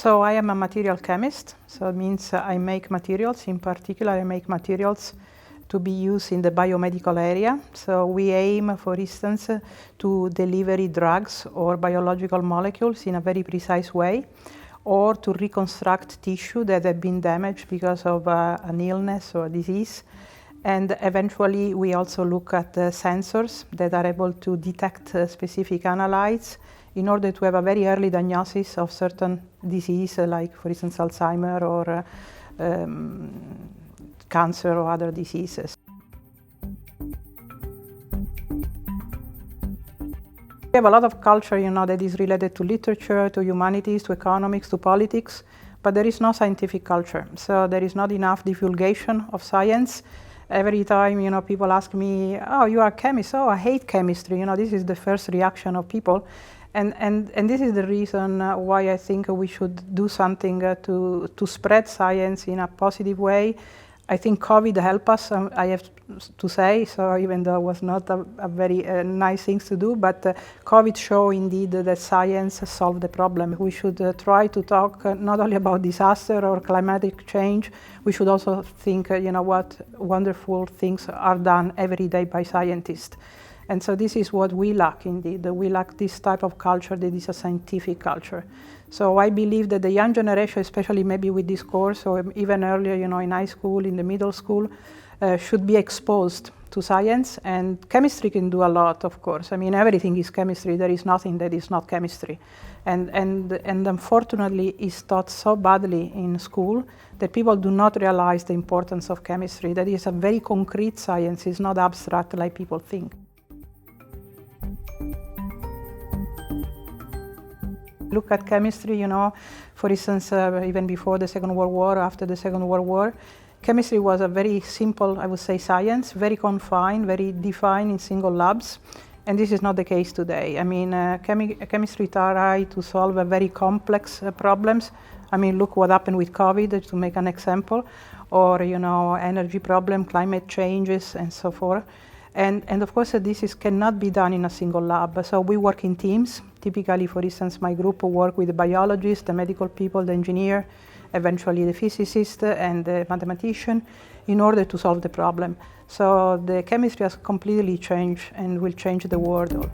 So I am a material chemist, so it means I make materials. In particular, I make materials to be used in the biomedical area. So we aim, for instance, to deliver drugs or biological molecules in a very precise way, or to reconstruct tissue that have been damaged because of an illness or a disease. And eventually, we also look at sensors that are able to detect specific analytes in order to have a very early diagnosis of certain disease, like, for instance, Alzheimer or cancer or other diseases. We have a lot of culture, that is related to literature, to humanities, to economics, to politics, but there is no scientific culture. So there is not enough divulgation of science. Every time, people ask me, "Oh, you are a chemist? Oh, I hate chemistry." This is the first reaction of people. And this is the reason why I think we should do something to spread science in a positive way. I think COVID helped us, I have to say, so even though it was not a very nice thing to do, but COVID showed indeed that science solved the problem. We should try to talk not only about disaster or climatic change, we should also think, what wonderful things are done every day by scientists. And so this is what we lack indeed. We lack this type of culture that is a scientific culture. So I believe that the young generation, especially maybe with this course or even earlier, in high school, in the middle school, should be exposed to science. And chemistry can do a lot, of course. I mean, everything is chemistry. There is nothing that is not chemistry. And unfortunately, it's taught so badly in school that people do not realize the importance of chemistry. That is a very concrete science. It's not abstract like people think. Look at chemistry, for instance, even before the Second World War, after the Second World War, chemistry was a very simple, I would say, science, very confined, very defined in single labs. And this is not the case today. I mean, chemistry try to solve very complex problems. I mean, look what happened with COVID, to make an example, or, energy problem, climate changes, and so forth. And of course, this cannot be done in a single lab. So we work in teams. Typically, for instance, my group work with the biologists, the medical people, the engineer, eventually the physicist and the mathematician, in order to solve the problem. So the chemistry has completely changed and will change the world.